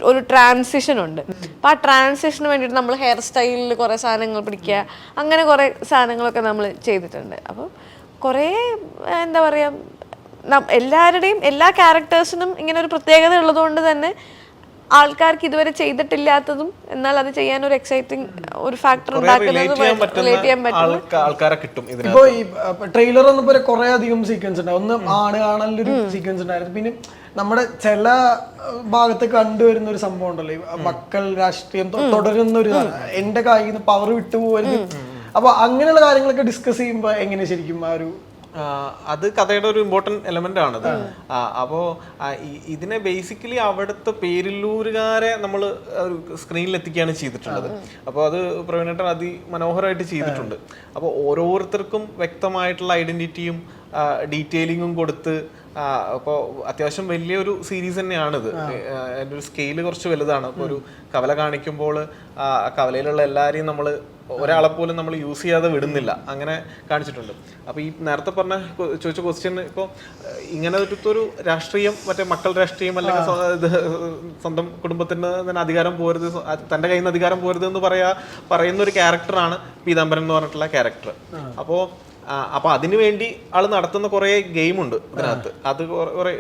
ഒരു ട്രാൻസിഷൻ ഉണ്ട്. അപ്പം ആ ട്രാൻസിഷന് വേണ്ടിയിട്ട് നമ്മൾ ഹെയർ സ്റ്റൈലിൽ കുറേ സാധനങ്ങൾ പിടിക്കുക, അങ്ങനെ കുറേ സാധനങ്ങളൊക്കെ നമ്മൾ ചെയ്തിട്ടുണ്ട്. അപ്പം കുറേ എന്താ പറയുക, എല്ലാവരുടെയും എല്ലാ ക്യാരക്ടേഴ്സിനും ഇങ്ങനെ ഒരു പ്രത്യേകത ഉള്ളതുകൊണ്ട് തന്നെ ആൾക്കാർക്ക് ഇതുവരെ ചെയ്തിട്ടില്ലാത്തതും എന്നാൽ അത് ചെയ്യാൻ ഒരു എക്സൈറ്റിംഗ് ഒരു ഫാക്ടർ ഉണ്ടാക്കുന്നത് റിലേറ്റ് ചെയ്യാൻ പറ്റും. ഇപ്പൊ ഈ ട്രെയിലർ വന്നപ്പോ കുറെ അധികം സീക്വൻസ് ഉണ്ട്. ഒന്ന് ആണ് കാണാനൊരു സീക്വൻസ് ഉണ്ടായിരുന്നു. പിന്നെ നമ്മുടെ ചില ഭാഗത്ത് കണ്ടുവരുന്ന ഒരു സംഭവം ഉണ്ടല്ലോ, മക്കൾ രാഷ്ട്രീയം തുടരുന്ന ഒരു എന്റെ കയ്യിൽ നിന്ന് പവർ വിട്ടുപോകരുത്. അപ്പൊ അങ്ങനെയുള്ള കാര്യങ്ങളൊക്കെ ഡിസ്കസ് ചെയ്യുമ്പോ എങ്ങനെ ശരിക്കും ആ ഒരു അത് കഥയുടെ ഒരു ഇമ്പോർട്ടൻറ്റ് എലമെന്റ് ആണത്. അപ്പോൾ ഇതിനെ ബേസിക്കലി അവിടുത്തെ പേരില്ലൂരുകാരെ നമ്മൾ സ്ക്രീനിൽ എത്തിക്കുകയാണ് ചെയ്തിട്ടുള്ളത്. അപ്പോൾ അത് പ്രവീണേട്ടൻ അതിമനോഹരമായിട്ട് ചെയ്തിട്ടുണ്ട്. അപ്പോൾ ഓരോരുത്തർക്കും വ്യക്തമായിട്ടുള്ള ഐഡന്റിറ്റിയും ഡീറ്റെയിലിങ്ങും കൊടുത്ത്, അപ്പോൾ അത്യാവശ്യം വലിയൊരു സീരീസ് തന്നെയാണിത്. എൻ്റെ ഒരു സ്കെയില് കുറച്ച് വലുതാണ്. അപ്പോൾ ഒരു കവല കാണിക്കുമ്പോൾ കവലയിലുള്ള എല്ലാവരെയും നമ്മൾ ഒരാളെ പോലും നമ്മൾ യൂസ് ചെയ്യാതെ വിടുന്നില്ല, അങ്ങനെ കാണിച്ചിട്ടുണ്ട്. അപ്പോൾ ഈ നേരത്തെ ചോദിച്ച ക്വസ്റ്റ്യൻ, ഇപ്പോൾ ഇങ്ങനെ ഒരു രാഷ്ട്രീയം, മറ്റേ മക്കൾ രാഷ്ട്രീയം അല്ലെങ്കിൽ സ്വന്തം കുടുംബത്തിന് തന്നെ അധികാരം പോരുത്, തൻ്റെ കയ്യിൽ നിന്ന് അധികാരം പോരുത് എന്ന് പറയുന്ന ഒരു ക്യാരക്ടറാണ് പീതാംബരൻ എന്ന് പറഞ്ഞിട്ടുള്ള ക്യാരക്ടർ. അപ്പോൾ അതിനു വേണ്ടി ആൾ നടത്തുന്ന കുറേ ഗെയിമുണ്ട് ഇതിനകത്ത്. അത്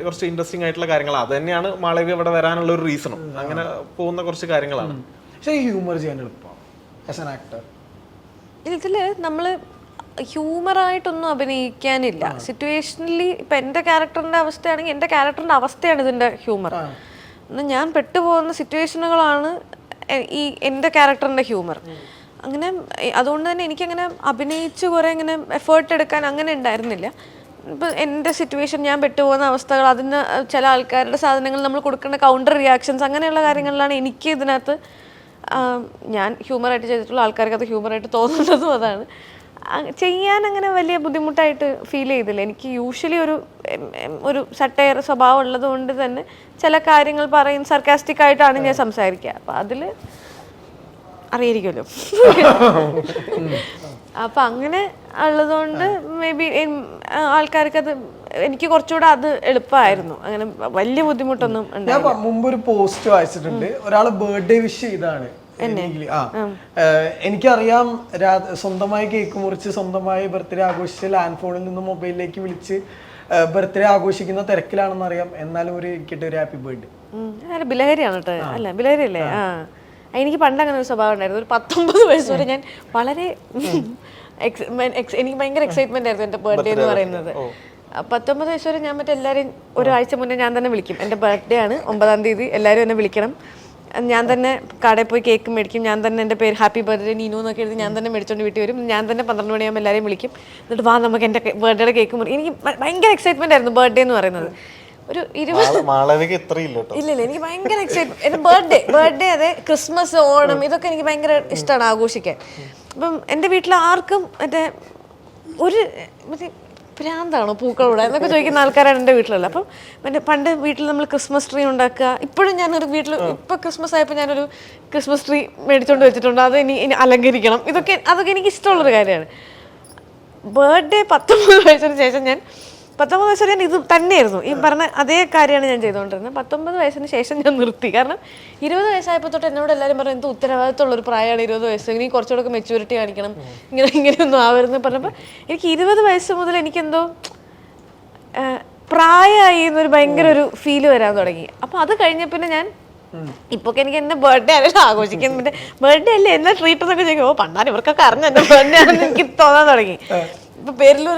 കുറച്ച് ഇൻട്രസ്റ്റിംഗ് ആയിട്ടുള്ള കാര്യങ്ങളാണ്. അത് തന്നെയാണ് മാളവിക ഇവിടെ വരാനുള്ള ഒരു റീസണും. അങ്ങനെ പോകുന്ന കുറച്ച് കാര്യങ്ങളാണ്. പക്ഷേ ഹ്യൂമർ ചെയ്യാൻ എളുപ്പം ആസ് ആൻ ആക്ടർ ഇതിൽ നമ്മൾ ഹ്യൂമറായിട്ടൊന്നും അഭിനയിക്കാനില്ല. സിറ്റുവേഷനലി ഇപ്പം എൻ്റെ ക്യാരക്ടറിൻ്റെ അവസ്ഥയാണെങ്കിൽ എൻ്റെ ക്യാരക്ടറിൻ്റെ അവസ്ഥയാണ് ഇതിൻ്റെ ഹ്യൂമർ. എന്നാൽ ഞാൻ പെട്ടുപോകുന്ന സിറ്റുവേഷനുകളാണ് ഈ എൻ്റെ ക്യാരക്ടറിൻ്റെ ഹ്യൂമർ. അങ്ങനെ അതുകൊണ്ട് തന്നെ എനിക്കങ്ങനെ അഭിനയിച്ച് കുറേ ഇങ്ങനെ എഫേർട്ട് എടുക്കാൻ അങ്ങനെ ഉണ്ടായിരുന്നില്ല. ഇപ്പം എൻ്റെ സിറ്റുവേഷൻ, ഞാൻ പെട്ടുപോകുന്ന അവസ്ഥകൾ, അതിന് ചില ആൾക്കാരുടെ സാധനങ്ങൾ നമ്മൾ കൊടുക്കേണ്ട കൗണ്ടർ റിയാക്ഷൻസ്, അങ്ങനെയുള്ള കാര്യങ്ങളിലാണ് എനിക്ക് ഇതിനകത്ത് ഞാൻ ഹ്യൂമറായിട്ട് ചെയ്തിട്ടുള്ള ആൾക്കാർക്ക് അത് ഹ്യൂമറായിട്ട് തോന്നുന്നതും അതാണ്. ചെയ്യാൻ അങ്ങനെ വലിയ ബുദ്ധിമുട്ടായിട്ട് ഫീൽ ചെയ്തില്ല. എനിക്ക് യൂഷ്വലി ഒരു ഒരു സട്ടയർ സ്വഭാവം ഉള്ളത് കൊണ്ട് തന്നെ ചില കാര്യങ്ങൾ പറയും, സർക്കാസ്റ്റിക് ആയിട്ടാണ് ഞാൻ സംസാരിക്കുക. അപ്പം അതിൽ അറിയായിരിക്കുമല്ലോ. അപ്പം അങ്ങനെ ഉള്ളതുകൊണ്ട് മേ ബി ആൾക്കാർക്ക് അത്, എനിക്ക് കുറച്ചുകൂടെ അത് എളുപ്പമായിരുന്നു. അങ്ങനെ വലിയ ബുദ്ധിമുട്ടൊന്നും ഞാൻ മുമ്പ് ഒരു പോസ്റ്റ് വായിച്ചിട്ടുണ്ട്, ഒരാള് ബർത്ത്ഡേ വിഷ് ചെയ്താണ്. എനിക്കറിയാം, സ്വന്തമായി കേക്ക് മുറിച്ച് സ്വന്തമായി ബർത്ത്ഡേ ആഘോഷിച്ച് ലാൻഡ് ഫോണിൽ നിന്ന് മൊബൈലിലേക്ക് വിളിച്ച് ബർത്ത്ഡേ ആഘോഷിക്കുന്ന തിരക്കിലാണെന്ന് അറിയാം, എന്നാലും ഒരു കിട്ടിയ ഒരു ഹാപ്പി ബർത്ത്ഡേ. ബിലഹരിയാണ് കേട്ടോ. അല്ല ബിലഹരി അല്ലേ? എനിക്ക് പണ്ട് അങ്ങനെ ഒരു സ്വഭാവം ഉണ്ടായിരുന്നു. ഒരു 19 വയസ്സ് വരെ ഞാൻ വളരെ എനിക്ക് ഭയങ്കര എക്സൈറ്റ്മെന്റ് ആയിരുന്നു എൻ്റെ ബർത്ത്ഡേ എന്ന് പറയുന്നത്. 19 വയസ്സ് വരെ ഞാൻ എല്ലാവരെയും ഒരാഴ്ച മുന്നേ ഞാൻ തന്നെ വിളിക്കും. എൻ്റെ ബർത്ത്ഡേ ആണ് 9-ാം തീയതി, എല്ലാവരും എന്നെ വിളിക്കണം. ഞാൻ തന്നെ കടയിൽ പോയി കേക്ക് മേടിക്കും, ഞാൻ തന്നെ എൻ്റെ പേര് ഹാപ്പി ബർത്ത്ഡേ നീനു എന്നൊക്കെ എഴുതി ഞാൻ തന്നെ മേടിച്ചോണ്ട് വീട്ടിൽ വരും. ഞാൻ തന്നെ 12 മണിയാകുമ്പോൾ എല്ലാവരെയും വിളിക്കും, എന്നിട്ട് വാ നമുക്ക് എൻ്റെ ബർത്ത്ഡേയുടെ കേക്ക് മുറി. എനിക്ക് ഭയങ്കര എക്സൈറ്റ്മെന്റ് ആയിരുന്നു ബർത്ത്ഡേ എന്ന് പറയുന്നത്. ഒരു 20 ഇല്ല എനിക്ക് ഭയങ്കര എക്സൈറ്റ്മെന്റ്. എൻ്റെ ബർത്ത്ഡേ അതെ, ക്രിസ്മസ്, ഓണം, ഇതൊക്കെ എനിക്ക് ഭയങ്കര ഇഷ്ടമാണ് ആഘോഷിക്കാൻ. അപ്പം എൻ്റെ വീട്ടിൽ ആർക്കും മറ്റേ ഭ്രാന്താണോ പൂക്കളോടെ എന്നൊക്കെ ചോദിക്കുന്ന ആൾക്കാരാണ് എൻ്റെ വീട്ടിലുള്ളത്. അപ്പം പണ്ട് വീട്ടിൽ നമ്മൾ ക്രിസ്മസ് ട്രീ ഉണ്ടാക്കുക. ഇപ്പോഴും ഞാനൊരു വീട്ടിൽ ഇപ്പോൾ ക്രിസ്മസ് ആയപ്പോൾ ഞാനൊരു ക്രിസ്മസ് ട്രീ മേടിച്ചുകൊണ്ട് വെച്ചിട്ടുണ്ട്. അത് ഇനി അലങ്കരിക്കണം. അതൊക്കെ എനിക്ക് ഇഷ്ടമുള്ളൊരു കാര്യമാണ്. ബർത്ത്ഡേ 19 വയസ്സിന് ശേഷം 19 വയസ്സ് വരെ ഞാൻ ഇത് തന്നെയായിരുന്നു, ഈ പറഞ്ഞ അതേ കാര്യമാണ് ഞാൻ ചെയ്തുകൊണ്ടിരുന്നത്. 19 വയസ്സിന് ശേഷം ഞാൻ നിർത്തി. കാരണം 20 വയസ്സായപ്പോൾ തൊട്ട് എന്നോട് എല്ലാവരും പറഞ്ഞു, എന്ത് ഉത്തരവാദിത്തമുള്ളൊരു പ്രായമാണ് 20 വയസ്സ്, ഇനി കുറച്ചുകൂടെ മെച്യൂരിറ്റി കാണിക്കണം, ഇങ്ങനെയൊന്നും ആവരുന്ന് പറഞ്ഞപ്പോൾ എനിക്ക് 20 വയസ്സ് മുതൽ എനിക്കെന്തോ പ്രായമായി എന്നൊരു ഭയങ്കര ഒരു ഫീല് വരാൻ തുടങ്ങി. അപ്പം അത് കഴിഞ്ഞ പിന്നെ ഞാൻ ഇപ്പൊക്കെ എനിക്ക് എന്റെ ബർത്ത്ഡേ ആയാലും ആഘോഷിക്കാൻ മറ്റേ ബർത്ത്ഡേ അല്ലേ എന്നാ ട്രീറ്റ് എന്നൊക്കെ ചോദിക്കും. ഓ പണ്ടാണ് ഇവർക്കൊക്കെ അറിഞ്ഞ എന്റെ ബർത്ത്ഡേ ആണെന്ന് എനിക്ക് തോന്നാൻ തുടങ്ങി. ഇപ്പൊ പേരിലൂർ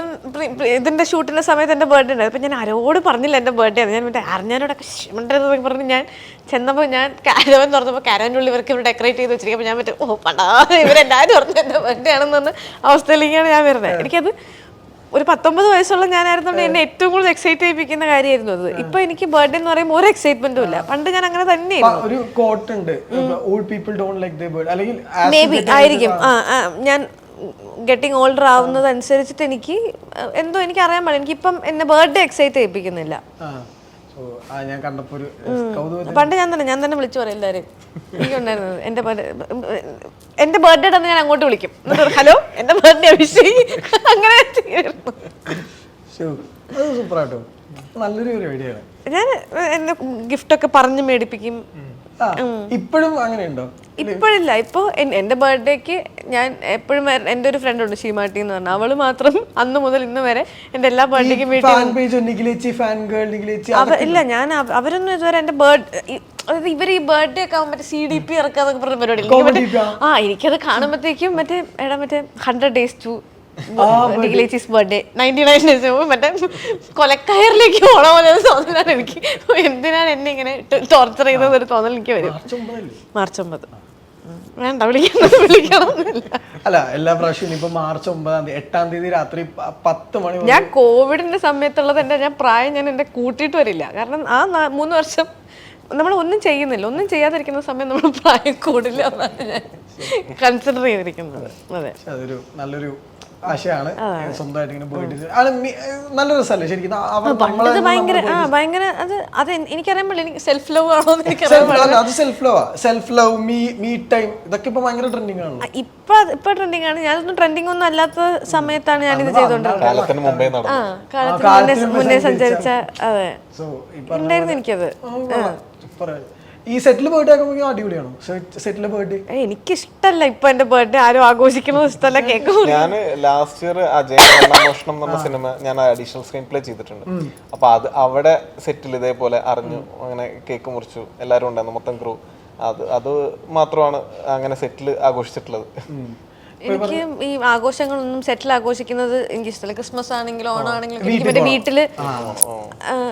ഇതിന്റെ ഷൂട്ടിന്റെ സമയത്ത് എന്റെ ബർത്ത്ഡേ ഉണ്ടായിരുന്നു. അപ്പൊ ഞാൻ ആരോട് പറഞ്ഞില്ല എന്റെ ബർത്ത്ഡേ ആണ്. ഞാൻ മറ്റേ അറിഞ്ഞാരോടൊക്കെ ക്ഷമണ്ടെന്നൊക്കെ പറഞ്ഞ് ഞാൻ ചെന്നപ്പോൾ ഞാൻ കാരവൻ തുറന്നപ്പോൾ കാരവൻ്റെ ഉള്ളിൽ ഇവർക്ക് ഇവർ ഡെക്കറേറ്റ് ചെയ്ത് വെച്ചിരിക്കും. അപ്പോൾ ഞാൻ മറ്റേ ഓ പണ്ടാ ഇവരെല്ലാവരും പറഞ്ഞു എന്റെ ബർത്ത്ഡേ ആണെന്ന് പറഞ്ഞ അവസ്ഥയിലേക്കാണ് ഞാൻ വരുന്നത്. എനിക്കത് ഒരു 19 വയസ്സുള്ള ഞാനായിരുന്നുകൊണ്ട് എന്നെ ഏറ്റവും കൂടുതൽ എക്സൈറ്റ് ചെയ്യിപ്പിക്കുന്ന കാര്യമായിരുന്നു അത്. ഇപ്പൊ എനിക്ക് ബർത്ത്ഡേ എന്ന് പറയുമ്പോൾ ഒരു എക്സൈറ്റ്മെന്റും ഇല്ല. പണ്ട് ഞാൻ അങ്ങനെ തന്നെയായിരുന്നു. ഒരു കോട്ട് ഉണ്ട്, old people don't like their birthday, അല്ലെങ്കിൽ മേ ബി ആയിരിക്കും. ഞാൻ ഗെറ്റിംഗ് ഓൾഡർ ആവുന്നത് അനുസരിച്ചിട്ട് എനിക്ക് എന്തോ എനിക്ക് അറിയാൻ പാടില്ല, എനിക്കിപ്പം എന്നെ ബർത്ത്ഡേ എക്സൈറ്റ് ചെയ്യിപ്പിക്കുന്നില്ല. ഞാൻ കണ്ടപ്പോ ഒരു പണ്ട് ഞാൻ തന്നെ വിളിച്ചു പറയും എല്ലാവരും. എനിക്കുണ്ടായിരുന്നത് എന്റെ ബർത്ത്ഡേ തന്നെ ഞാൻ അങ്ങോട്ട് വിളിക്കും, എന്നിട്ട് ഹലോ എന്റെ ബർത്ത്ഡേ വിഷ് അങ്ങനെ സൂപ്പറാട്ടോ, നല്ലൊരു പരിപാടിയാണ്. ഞാൻ എന്റെ ഗിഫ്റ്റ് ഒക്കെ പറഞ്ഞ് മേടിപ്പിക്കും. ഇപ്പോഴും അങ്ങനെയുണ്ടോ? ഇപ്പോഴില്ല. ഇപ്പോൾ എൻ്റെ ബർത്ത്ഡേക്ക് ഞാൻ എപ്പോഴും എൻ്റെ ഒരു ഫ്രണ്ട് ഉണ്ട് ഷീമാട്ടി എന്ന് പറഞ്ഞാൽ, അവള് മാത്രം അന്ന് മുതൽ ഇന്ന് വരെ എൻ്റെ എല്ലാ ബർത്ത്ഡേക്കും വീട്ടിൽ ഇല്ല. ഞാൻ അവരൊന്നും ഇതുവരെ എൻ്റെ അതായത് ഇവർ ഈ ബർത്ത്ഡേ ഒക്കെ ആകുമ്പോൾ മറ്റേ CDP ഇറക്കാന്നൊക്കെ പറഞ്ഞ പരിപാടി. എനിക്കത് കാണുമ്പോഴത്തേക്കും മറ്റേ 100 days to ഡിഗ്ലേച്ചീസ് ബർത്ത്ഡേ 99 days മറ്റേ കൊലക്കയറിലേക്ക് പോണ പോലെ തോന്നലാണ് എനിക്ക്. എന്തിനാണ് എന്നെ ഇങ്ങനെ ടോർച്ചർ ചെയ്യുന്നത് ഒരു തോന്നൽ എനിക്ക് വരും. മാർച്ച് 9 വേണ്ട വിളിക്കണമെന്നില്ല. അല്ല എല്ലാ പ്രാവശ്യവും ഇപ്പൊ മാർച്ച് 9-ാം തീയതി 8-ാം തീയതി രാത്രി 10 മണി. ഞാൻ കോവിഡിന്റെ സമയത്തുള്ളത് ഞാൻ പ്രായം ഞാൻ എന്റെ കൂട്ടിയിട്ട് വരില്ല. കാരണം ആ 3 വർഷം നമ്മൾ ഒന്നും ചെയ്യുന്നില്ല, ഒന്നും ചെയ്യാതിരിക്കുന്ന സമയം നമ്മൾ പ്രായം കൂടില്ല എന്നാണ് ഞാൻ കൺസിഡർ ചെയ്തിരിക്കുന്നത്. അതെ, അതൊരു നല്ലൊരു ആശയാണ്. സ്വന്തമായിട്ട് ഇങ്ങനെ പോയിട്ട് നല്ല രസമല്ലേ ശരിക്കും? ഭയങ്കര അത് എനിക്കറിയാൻ പാടില്ല, എനിക്ക് സെൽഫ് ലവ് ആണോ എന്ന് അത് സെൽഫ് ലവ് മീ ടൈം ഇതൊക്കെ ഇപ്പൊ ഭയങ്കര ട്രെൻഡിങ് ആണ്. ഇപ്പൊ ട്രെൻഡിങ് ആണ്. ഞാനൊന്നും ട്രെൻഡിങ് ഒന്നും അല്ലാത്ത സമയത്താണ് ഞാനിത് ചെയ്തോണ്ടിരുന്നത്. കാലത്തിന് മുന്നേ സഞ്ചരിച്ച അതെ ഉണ്ടായിരുന്നു എനിക്കത്. ഈ സെറ്റിൽ ബർത്ത്ഡേ ആക്കുമ്പോൾ അടിപൊളിയാണോ? സെറ്റിലെ ബർത്ത്ഡേ എനിക്കിഷ്ടല്ല. ഇപ്പൊ എന്റെ ബർത്ത്ഡേ ആരും ആഘോഷിക്കുന്നത് ഇഷ്ടമല്ല. കേക്ക് ഞാൻ ലാസ്റ്റ് ഇയർ അജയ് മോഷണം എന്ന സിനിമ ഞാൻ അഡീഷണൽ സ്ക്രീൻ പ്ലേ ചെയ്തിട്ടുണ്ട്. അപ്പൊ അവിടെ സെറ്റിൽ ഇതേപോലെ അറിഞ്ഞു, അങ്ങനെ കേക്ക് മുറിച്ചു, എല്ലാരും ഉണ്ടായിരുന്നു, മൊത്തം ക്രൂ. അത് മാത്രമാണ് അങ്ങനെ സെറ്റിൽ ആഘോഷിച്ചിട്ടുള്ളത്. എനിക്ക് ഈ ആഘോഷങ്ങളൊന്നും സെറ്റിൽ ആഘോഷിക്കുന്നത് എനിക്ക് ഇഷ്ടമല്ല. ക്രിസ്മസ് ആണെങ്കിലും ഓണം ആണെങ്കിലും എനിക്ക് മറ്റേ വീട്ടില്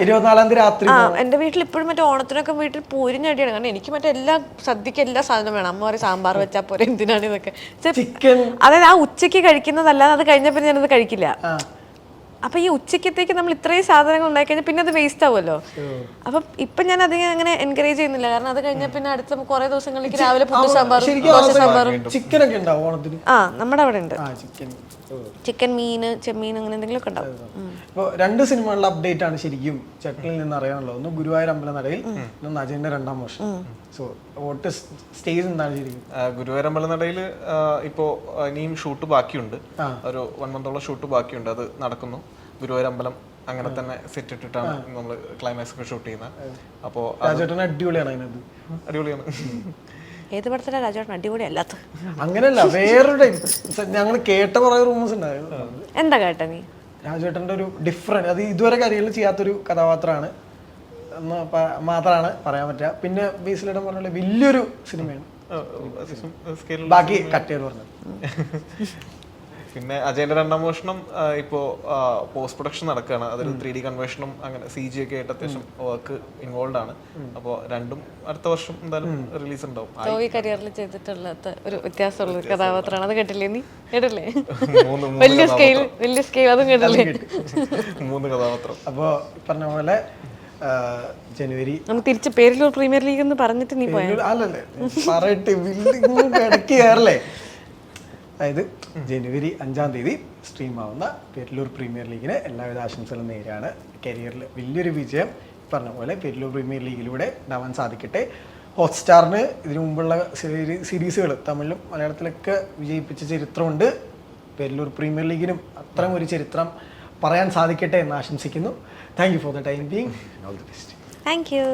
24-ാം തീയതി രാത്രി എന്റെ വീട്ടിൽ ഇപ്പോഴും മറ്റേ ഓണത്തിനൊക്കെ വീട്ടിൽ പൂരിഞ്ഞടിയാണ്. കാരണം എനിക്ക് മറ്റേ സദ്യക്ക് എല്ലാ സാധനവും വേണം. അമ്മ പറയും സാമ്പാർ വെച്ചാൽ പോരെ, എന്തിനാണ് ഇതൊക്കെ. അതായത് ആ ഉച്ചയ്ക്ക് കഴിക്കുന്നതല്ലാതെ അത് കഴിഞ്ഞ പിന്നെ ഞാനത് കഴിക്കില്ല. അപ്പൊ ഈ ഉച്ചക്കത്തേക്ക് നമ്മൾ ഇത്രയും സാധനങ്ങൾ ഉണ്ടാക്കി കഴിഞ്ഞാൽ പിന്നെ അത് വേസ്റ്റ് ആവുമല്ലോ. അപ്പൊ ഇപ്പൊ ഞാൻ അധികം അങ്ങനെ എൻകറേജ് ചെയ്യുന്നില്ല, കാരണം അത് കഴിഞ്ഞാൽ പിന്നെ അടുത്ത കുറെ ദിവസങ്ങളിലേക്ക് രാവിലെ പുട്ട് സാമ്പാറും ദോശ സാമ്പാറും. ചിക്കൻ ഒക്കെ ഉണ്ടാവും ഓണത്തിന്? ആ, നമ്മുടെ അവിടെ ഉണ്ട് ചിക്കൻ, ചിക്കൻ, മീന്, ചെമ്മീൻ, അങ്ങനെ എന്തെങ്കിലും ഒക്കെ ഉണ്ടാവും. ഇപ്പോൾ 2 സിനിമകളുടെ അപ്ഡേറ്റ് ആണ് ശരിക്കും ചട്ടനിൽ നിന്ന് അറിയാനുള്ളത്. ഒന്ന് ഗുരുവായൂർ അമ്പലനടയിൽ, ഒന്ന് അജയന്റെ 2ാം വർഷം. സോ വോട്ട് സ്റ്റേജ് എന്താണ് ശരിക്കും? ഗുരുവായൂർ അമ്പലനടയിൽ ഇപ്പോൾ ഇനിയും ഷൂട്ട് ബാക്കിയുണ്ട്, ഒരു 1 മന്തോളം ഷൂട്ട് ബാക്കിയുണ്ട്. അത് നടക്കുന്നു. ഗുരുവായൂർ അമ്പലം അങ്ങനെ തന്നെ സെറ്റ് ഇട്ടിട്ടാണ് നമ്മൾ ക്ലൈമാക്സ് ഒക്കെ ഷൂട്ട് ചെയ്യുന്നത്. അപ്പോൾ രാജേട്ടൻ അടിപൊളിയാണ് അതിനകത്ത്. അടിപൊളിയാണ്. ഏത് പടത്തിലെ രാജേട്ടൻ അടിപൊളി അല്ലാത്ത? അങ്ങനെയല്ല, വേറൊരു ഞങ്ങൾ കേട്ട കുറെ റൂംസ് ഉണ്ടായിരുന്നു. എന്താ കേട്ട നീ? രാജേട്ടൻ്റെ ഒരു ഡിഫറെന്റ്, അത് ഇതുവരെ കരിയറിൽ ചെയ്യാത്തൊരു കഥാപാത്രമാണ് എന്ന് മാത്രമാണ് പറയാൻ പറ്റുക. പിന്നെ ബേസിലിടം പറഞ്ഞ വലിയൊരു സിനിമയാണ്. ബാക്കി കട്ട് ചെയ്ത് പറഞ്ഞത്. പിന്നെ അജയന്റെ 2ാം മോഷണം ഇപ്പോൾ പോസ്റ്റ് പ്രൊഡക്ഷൻ നടക്കുകയാണ്. അതൊരു 3D കൺവേർഷനും അങ്ങനെ CG ഒക്കെ ആയിട്ട് അത്യാവശ്യം വർക്ക് ഇൻവോൾവ് ആണ്. അപ്പോൾ രണ്ടും അടുത്ത വർഷം എന്തായാലും റിലീസ് ഉണ്ടാവും. ഈ കരിയറിൽ ചെയ്തിട്ടുള്ളത് ഒരു വ്യത്യാസമുള്ള ഒരു കഥാപാത്രമാണ്. അത് കേട്ടില്ലേ നീ? കേട്ടില്ലേ? വലിയ സ്കെയിൽ അതും കേട്ടില്ലേ? 3 കഥാപാത്രം. അപ്പോൾ പറഞ്ഞ പോലെ ജനുവരി നമുക്ക് തിരിച്ച് പേരിലൂർ പ്രീമിയർ ലീഗ് എന്ന് പറഞ്ഞിട്ട് നീ പോയാ? അല്ലല്ലേ പറയട്ടെ, ഇടയ്ക്ക് കയറല്ലേ. അതായത് ജനുവരി 5-ാം തീയതി സ്ട്രീം ആവുന്ന പേരിലൂർ പ്രീമിയർ ലീഗിന് എല്ലാവിധ ആശംസകളും നേരെയാണ്. കരിയറിൽ വലിയൊരു വിജയം പറഞ്ഞ പോലെ പേരിലൂർ പ്രീമിയർ ലീഗിലൂടെ ഉണ്ടാവാൻ സാധിക്കട്ടെ. ഹോട്ട്സ്റ്റാറിന് ഇതിനു മുമ്പുള്ള സീരീസുകൾ തമിഴിലും മലയാളത്തിലൊക്കെ വിജയിപ്പിച്ച ചരിത്രമുണ്ട്. പേരിലൂർ പ്രീമിയർ ലീഗിനും അത്തരം ഒരു ചരിത്രം പറയാൻ സാധിക്കട്ടെ എന്ന് ആശംസിക്കുന്നു. Thank you for the time being. All the best. Thank you.